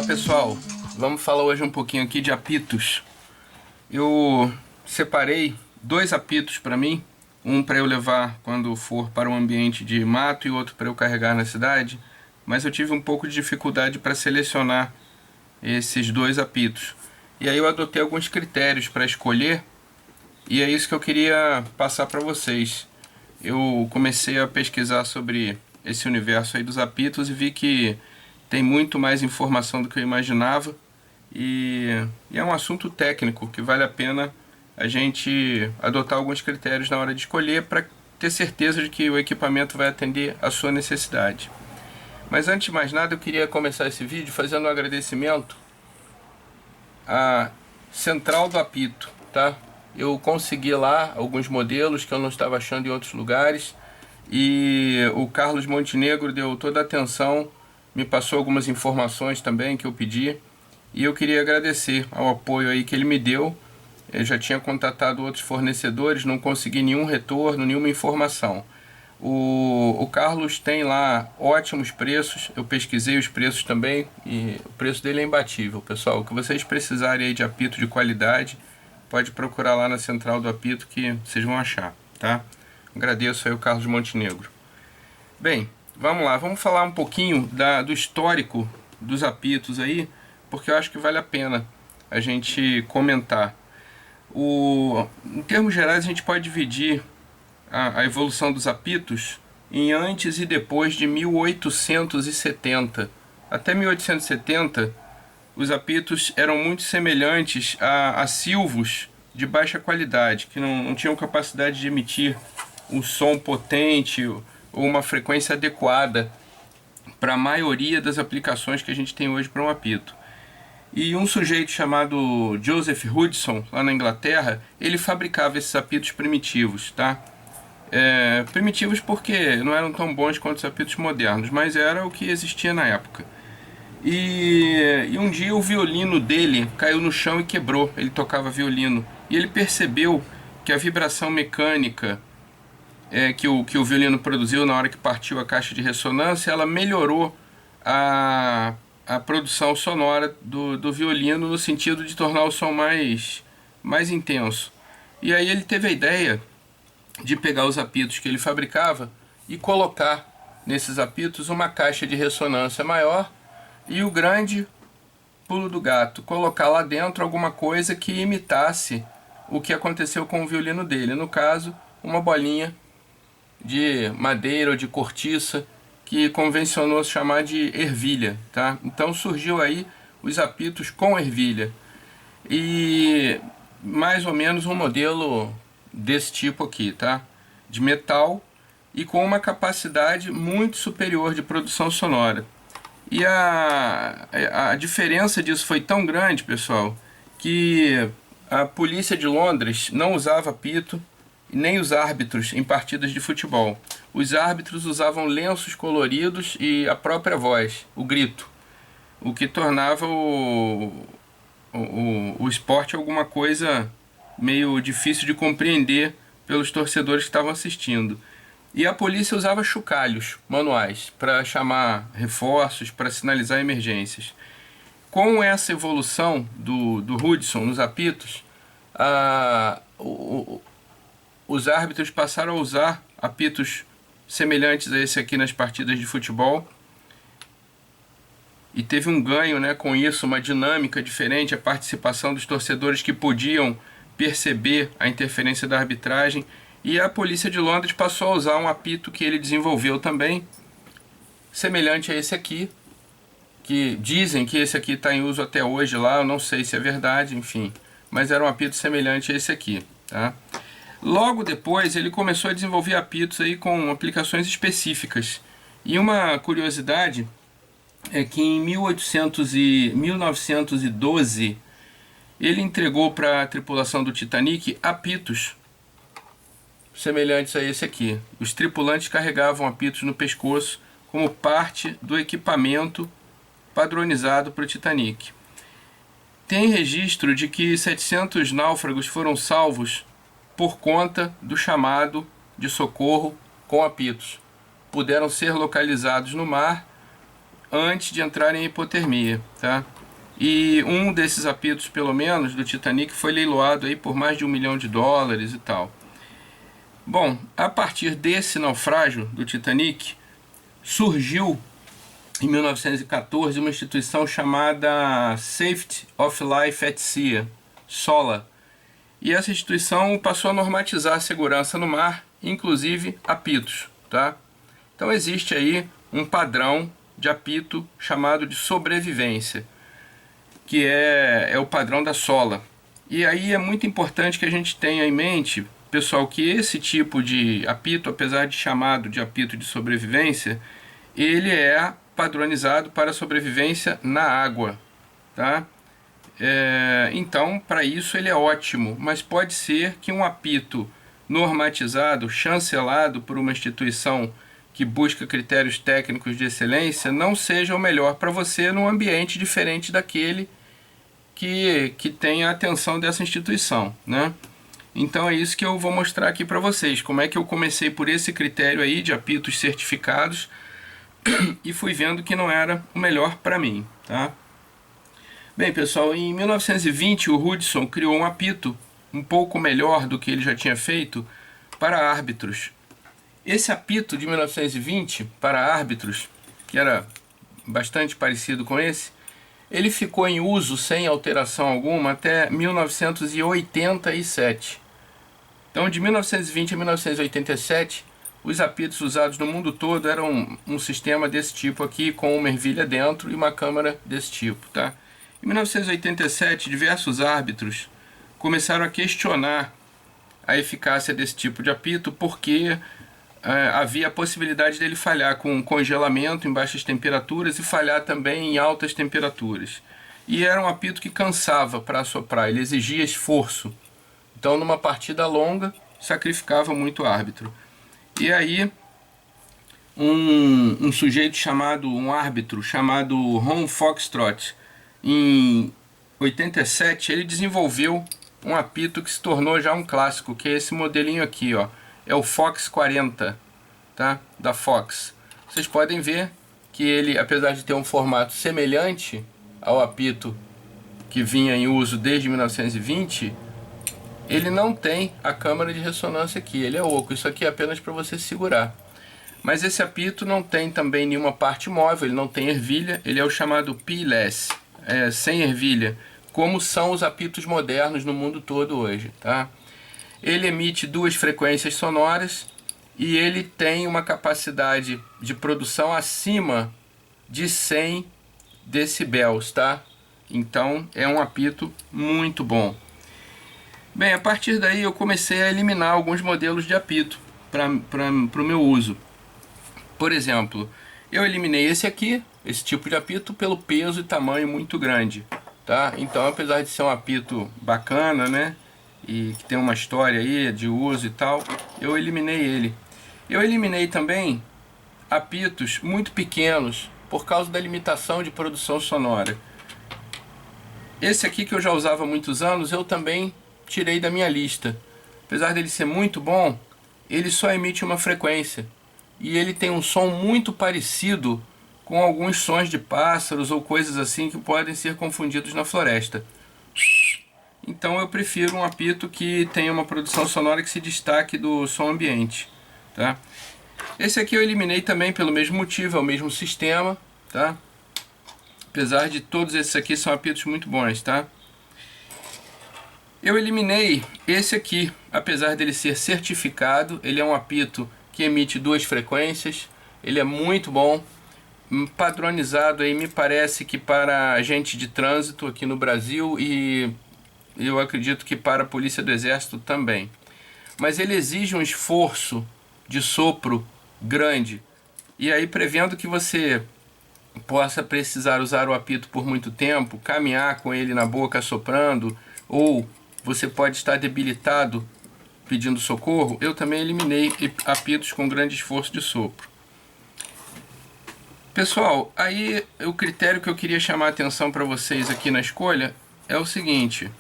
pessoal, vamos falar hoje um pouquinho aqui de apitos. Eu separei dois apitos para mim, um para eu levar quando for para um ambiente de mato e outro para eu carregar na cidade, mas eu tive um pouco de dificuldade para selecionar esses dois apitos. E aí eu adotei alguns critérios para escolher, e é isso que eu queria passar para vocês. Eu comecei a pesquisar sobre esse universo aí dos apitos e vi que tem muito mais informação do que eu imaginava, e é um assunto técnico que vale a pena a gente adotar alguns critérios na hora de escolher para ter certeza de que o equipamento vai atender a sua necessidade. Mas antes de mais nada, eu queria começar esse vídeo fazendo um agradecimento à Central do Apito, tá? Eu consegui lá alguns modelos que eu não estava achando em outros lugares, e o Carlos Montenegro deu toda a atenção, me passou algumas informações também que eu pedi, e eu queria agradecer ao apoio aí que ele me deu. Eu já tinha contatado outros fornecedores, não consegui nenhum retorno, nenhuma informação. O Carlos tem lá ótimos preços, eu pesquisei os preços também e o preço dele é imbatível, pessoal. O que vocês precisarem aí de apito de qualidade, pode procurar lá na Central do Apito que vocês vão achar, tá? Agradeço aí o Carlos Montenegro. Bem, vamos lá, vamos falar um pouquinho do histórico dos apitos aí, porque eu acho que vale a pena a gente comentar. Em termos gerais, a gente pode dividir a evolução dos apitos em antes e depois de 1870. Até 1870, os apitos eram muito semelhantes a silvos de baixa qualidade, que não tinham capacidade de emitir um som potente ou uma frequência adequada para a maioria das aplicações que a gente tem hoje para um apito. E um sujeito chamado Joseph Hudson, lá na Inglaterra, ele fabricava esses apitos primitivos, tá? Primitivos porque não eram tão bons quanto os apitos modernos, mas era o que existia na época. E um dia o violino dele caiu no chão e quebrou. Ele tocava violino e ele percebeu que a vibração mecânica que o violino produziu na hora que partiu a caixa de ressonância, ela melhorou a produção sonora do violino, no sentido de tornar o som mais intenso. E aí ele teve a ideia de pegar os apitos que ele fabricava e colocar nesses apitos uma caixa de ressonância maior, e o grande pulo do gato, colocar lá dentro alguma coisa que imitasse o que aconteceu com o violino dele, no caso, uma bolinha de madeira ou de cortiça, que convencionou se chamar de ervilha, tá? Então surgiu aí os apitos com ervilha, e mais ou menos um modelo desse tipo aqui, tá? De metal e com uma capacidade muito superior de produção sonora. E a diferença disso foi tão grande, pessoal, que a polícia de Londres não usava apito, nem os árbitros em partidas de futebol. Os árbitros usavam lenços coloridos e a própria voz, o grito, o que tornava o esporte alguma coisa meio difícil de compreender pelos torcedores que estavam assistindo. E a polícia usava chocalhos manuais para chamar reforços, para sinalizar emergências. Com essa evolução do Hudson nos apitos, os árbitros passaram a usar apitos semelhantes a esse aqui nas partidas de futebol, e teve um ganho, né, com isso, uma dinâmica diferente, a participação dos torcedores que podiam perceber a interferência da arbitragem. E a polícia de Londres passou a usar um apito que ele desenvolveu também, semelhante a esse aqui, que dizem que esse aqui está em uso até hoje lá, eu não sei se é verdade, enfim, mas era um apito semelhante a esse aqui, tá? Logo depois ele começou a desenvolver apitos aí com aplicações específicas. E uma curiosidade é que em 1912 ele entregou para a tripulação do Titanic apitos semelhantes a esse aqui. Os tripulantes carregavam apitos no pescoço como parte do equipamento padronizado para o Titanic. Tem registro de que 700 náufragos foram salvos por conta do chamado de socorro com apitos. Puderam ser localizados no mar antes de entrarem em hipotermia, tá? E um desses apitos, pelo menos, do Titanic, foi leiloado aí por mais de US$ 1 milhão e tal. Bom, a partir desse naufrágio do Titanic, surgiu em 1914 uma instituição chamada Safety of Life at Sea, SOLA. E essa instituição passou a normatizar a segurança no mar, inclusive apitos, tá? Então existe aí um padrão de apito chamado de sobrevivência, que é o padrão da SOLA. E aí é muito importante que a gente tenha em mente, pessoal, que esse tipo de apito, apesar de chamado de apito de sobrevivência, ele é padronizado para sobrevivência na água, tá? Então, para isso ele é ótimo, mas pode ser que um apito normatizado, chancelado por uma instituição que busca critérios técnicos de excelência, não seja o melhor para você num ambiente diferente daquele que tem a atenção dessa instituição, né? Então é isso que eu vou mostrar aqui para vocês, como é que eu comecei por esse critério aí de apitos certificados e fui vendo que não era o melhor para mim, tá? Bem, pessoal, em 1920 o Hudson criou um apito um pouco melhor do que ele já tinha feito para árbitros. Esse apito de 1920 para árbitros, que era bastante parecido com esse, ele ficou em uso sem alteração alguma até 1987. Então, de 1920 a 1987, os apitos usados no mundo todo eram um sistema desse tipo aqui, com uma ervilha dentro e uma câmara desse tipo, tá? Em 1987, diversos árbitros começaram a questionar a eficácia desse tipo de apito, porque havia a possibilidade dele falhar com congelamento em baixas temperaturas e falhar também em altas temperaturas. E era um apito que cansava para assoprar, ele exigia esforço. Então, numa partida longa, sacrificava muito o árbitro. E aí, um árbitro chamado Ron Foxtrot, em 87, ele desenvolveu um apito que se tornou já um clássico, que é esse modelinho aqui, ó. É o Fox 40, tá? Da Fox. Vocês podem ver que ele, apesar de ter um formato semelhante ao apito que vinha em uso desde 1920, ele não tem a câmara de ressonância aqui, ele é oco. Isso aqui é apenas para você segurar. Mas esse apito não tem também nenhuma parte móvel, ele não tem ervilha, ele é o chamado P-less, sem ervilha, como são os apitos modernos no mundo todo hoje, tá? Ele emite 2 frequências sonoras e ele tem uma capacidade de produção acima de 100 decibéis, tá? Então é um apito muito bom. Bem, a partir daí eu comecei a eliminar alguns modelos de apito para o meu uso. Por exemplo, eu eliminei esse aqui, esse tipo de apito, pelo peso e tamanho muito grande, tá? Então, apesar de ser um apito bacana, né, e que tem uma história aí de uso e tal, eu eliminei ele. Eu eliminei também apitos muito pequenos por causa da limitação de produção sonora. Esse aqui, que eu já usava há muitos anos, eu também tirei da minha lista. Apesar dele ser muito bom, ele só emite uma frequência e ele tem um som muito parecido com alguns sons de pássaros ou coisas assim que podem ser confundidos na floresta. Então eu prefiro um apito que tenha uma produção sonora que se destaque do som ambiente, tá? Esse aqui eu eliminei também pelo mesmo motivo, é o mesmo sistema, tá? Apesar de todos esses aqui são apitos muito bons, tá? Eu eliminei esse aqui, apesar dele ser certificado, ele é um apito que emite 2 frequências, ele é muito bom, padronizado aí, me parece que para agente de trânsito aqui no Brasil e eu acredito que para a Polícia do Exército também. Mas ele exige um esforço de sopro grande, e aí, prevendo que você possa precisar usar o apito por muito tempo, caminhar com ele na boca soprando, ou você pode estar debilitado pedindo socorro, eu também eliminei apitos com grande esforço de sopro. Pessoal, aí o critério que eu queria chamar a atenção para vocês aqui na escolha é o seguinte: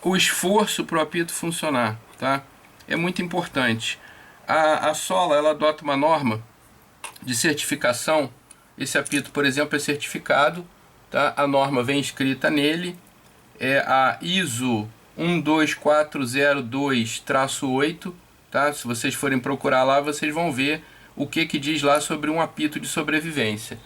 o esforço para o apito funcionar, tá? É muito importante. A SOLA, ela adota uma norma de certificação. Esse apito, por exemplo, é certificado tá? A norma vem escrita nele, é a ISO 12402-8, tá? Se vocês forem procurar lá, vocês vão ver o que diz lá sobre um apito de sobrevivência.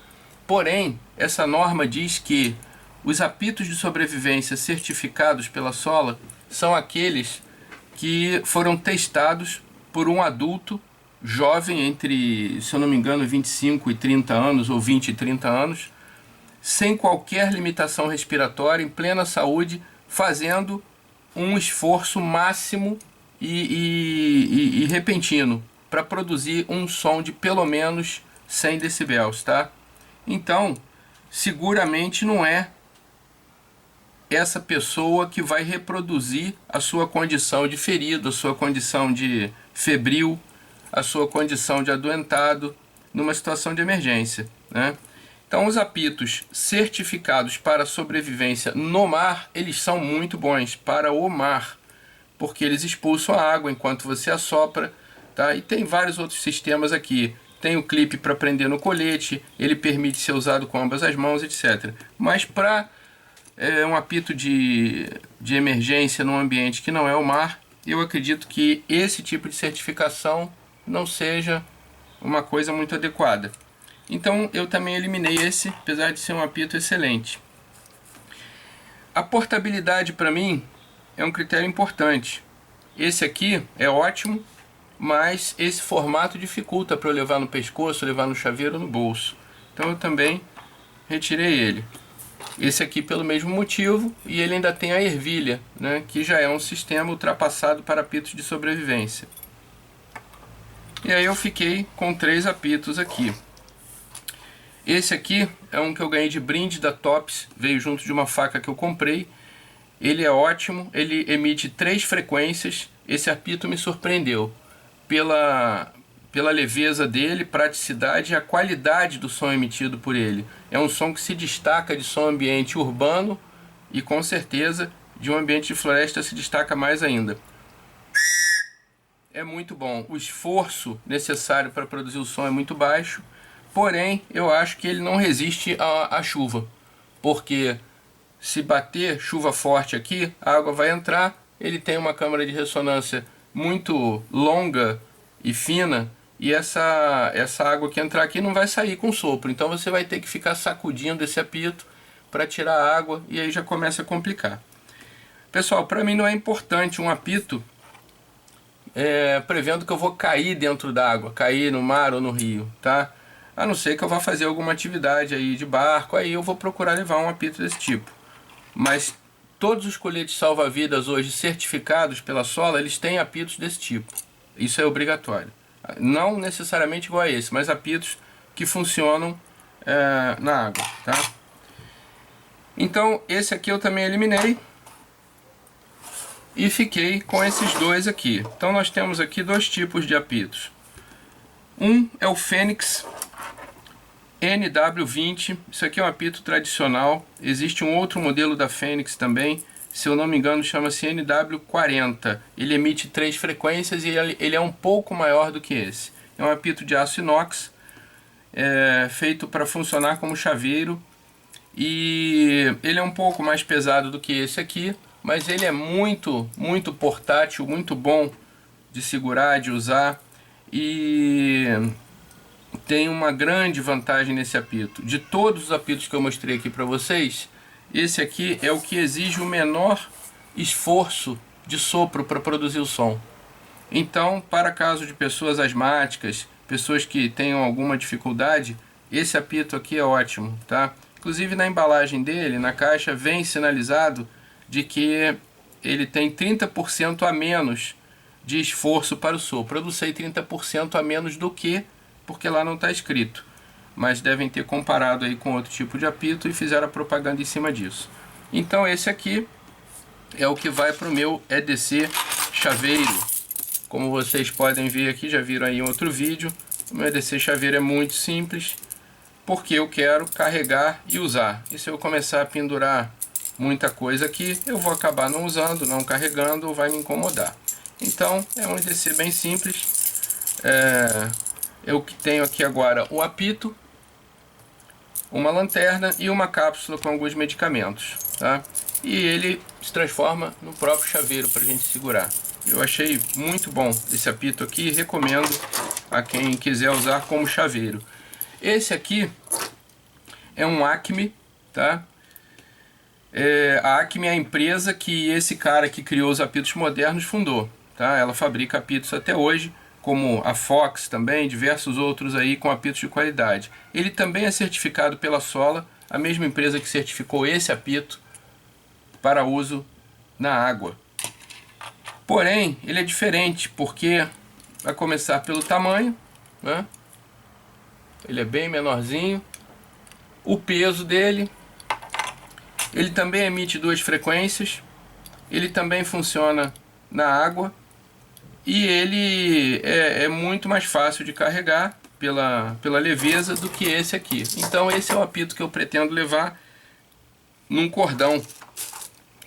Porém, essa norma diz que os apitos de sobrevivência certificados pela SOLA são aqueles que foram testados por um adulto jovem entre, se eu não me engano, 25 e 30 anos, ou 20 e 30 anos, sem qualquer limitação respiratória, em plena saúde, fazendo um esforço máximo e repentino para produzir um som de pelo menos 100 decibéis, tá? Então, seguramente não é essa pessoa que vai reproduzir a sua condição de ferido, a sua condição de febril, a sua condição de adoentado numa situação de emergência, né? Então, os apitos certificados para sobrevivência no mar, eles são muito bons para o mar, porque eles expulsam a água enquanto você assopra, tá? E tem vários outros sistemas aqui. Tem o clipe para prender no colete, ele permite ser usado com ambas as mãos, etc. Mas para um apito de emergência num ambiente que não é o mar, eu acredito que esse tipo de certificação não seja uma coisa muito adequada. Então eu também eliminei esse, apesar de ser um apito excelente. A portabilidade para mim é um critério importante. Esse aqui é ótimo, mas esse formato dificulta para eu levar no pescoço, levar no chaveiro ou no bolso. Então eu também retirei ele. Esse aqui pelo mesmo motivo, e ele ainda tem a ervilha, né, que já é um sistema ultrapassado para apitos de sobrevivência. E aí eu fiquei com 3 apitos aqui. Esse aqui é um que eu ganhei de brinde da Tops, veio junto de uma faca que eu comprei. Ele é ótimo, ele emite 3 frequências. Esse apito me surpreendeu pela leveza dele, praticidade e a qualidade do som emitido por ele. É um som que se destaca de som ambiente urbano e com certeza de um ambiente de floresta se destaca mais ainda. É muito bom. O esforço necessário para produzir o som é muito baixo, porém eu acho que ele não resiste à chuva, porque se bater chuva forte aqui, a água vai entrar. Ele tem uma câmara de ressonância muito longa e fina, e essa água que entrar aqui não vai sair com sopro, então você vai ter que ficar sacudindo esse apito para tirar a água, e aí já começa a complicar. Pessoal, para mim não é importante um apito prevendo que eu vou cair dentro d'água, cair no mar ou no rio, tá? A não ser que eu vá fazer alguma atividade aí de barco, aí eu vou procurar levar um apito desse tipo. Mas todos os coletes salva-vidas hoje certificados pela SOLA, eles têm apitos desse tipo. Isso é obrigatório. Não necessariamente igual a esse, mas apitos que funcionam na água, tá? Então esse aqui eu também eliminei e fiquei com esses 2 aqui. Então nós temos aqui 2 tipos de apitos. Um é o Fênix NW20, isso aqui é um apito tradicional. Existe um outro modelo da Fênix também, se eu não me engano chama-se NW40. Ele emite 3 frequências e ele é um pouco maior do que esse. É um apito de aço inox, feito para funcionar como chaveiro, e ele é um pouco mais pesado do que esse aqui, mas ele é muito portátil, muito bom de segurar, de usar, e tem uma grande vantagem nesse apito. De todos os apitos que eu mostrei aqui para vocês, esse aqui é o que exige o menor esforço de sopro para produzir o som. Então, para caso de pessoas asmáticas, pessoas que tenham alguma dificuldade, esse apito aqui é ótimo, tá? Inclusive na embalagem dele, na caixa, vem sinalizado de que ele tem 30% a menos de esforço para o sopro. Eu não sei 30% a menos do que, porque lá não está escrito, mas devem ter comparado aí com outro tipo de apito e fizeram a propaganda em cima disso. Então esse aqui é o que vai para o meu EDC chaveiro. Como vocês podem ver aqui, já viram aí em outro vídeo, o meu EDC chaveiro é muito simples, porque eu quero carregar e usar. E se eu começar a pendurar muita coisa aqui, eu vou acabar não usando, não carregando, ou vai me incomodar. Então é um EDC bem simples. Eu que tenho aqui agora o apito, uma lanterna e uma cápsula com alguns medicamentos, tá? E ele se transforma no próprio chaveiro para a gente segurar. Eu achei muito bom esse apito aqui, recomendo a quem quiser usar como chaveiro. Esse aqui é um Acme, tá? A Acme é a empresa que esse cara que criou os apitos modernos fundou, tá? Ela fabrica apitos até hoje, como a Fox também, diversos outros aí com apitos de qualidade. Ele também é certificado pela Sola, a mesma empresa que certificou esse apito para uso na água. Porém, ele é diferente, porque vai começar pelo tamanho, né? Ele é bem menorzinho. O peso dele, ele também emite 2 frequências, ele também funciona na água e ele é muito mais fácil de carregar pela leveza do que esse aqui. Então esse é o apito que eu pretendo levar num cordão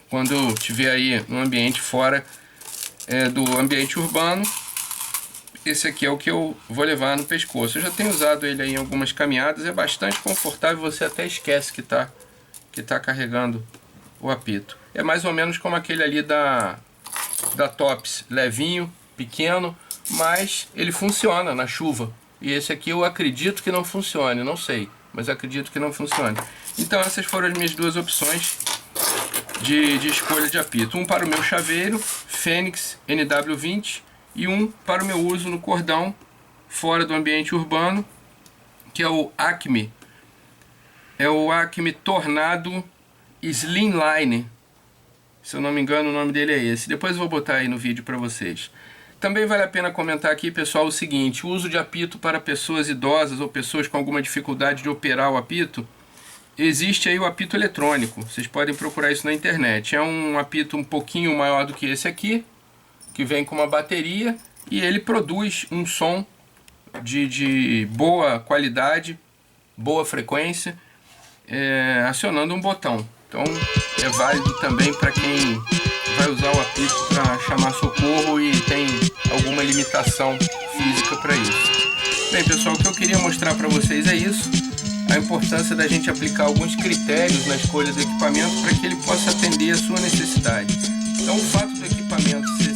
quando eu estiver aí no ambiente fora do ambiente urbano. Esse aqui é o que eu vou levar no pescoço. Eu já tenho usado ele aí em algumas caminhadas, é bastante confortável, você até esquece que tá carregando o apito. É mais ou menos como aquele ali da Tops, levinho, pequeno, mas ele funciona na chuva. E esse aqui eu acredito que não funcione, não sei, mas acredito que não funcione. Então essas foram as minhas duas opções de escolha de apito. Um para o meu chaveiro, Fênix NW20, e um para o meu uso no cordão, fora do ambiente urbano, que é o Acme. É o Acme Tornado Slimline. Se eu não me engano, o nome dele é esse. Depois eu vou botar aí no vídeo para vocês. Também vale a pena comentar aqui, pessoal, o seguinte: o uso de apito para pessoas idosas ou pessoas com alguma dificuldade de operar o apito, existe aí o apito eletrônico. Vocês podem procurar isso na internet. É um apito um pouquinho maior do que esse aqui, que vem com uma bateria, e ele produz um som de boa qualidade, boa frequência, acionando um botão. Então é válido também para quem vai usar o apito para chamar socorro e tem alguma limitação física para isso. Bem, pessoal, o que eu queria mostrar para vocês é isso: a importância da gente aplicar alguns critérios na escolha do equipamento para que ele possa atender a sua necessidade. Então o fato do equipamento ser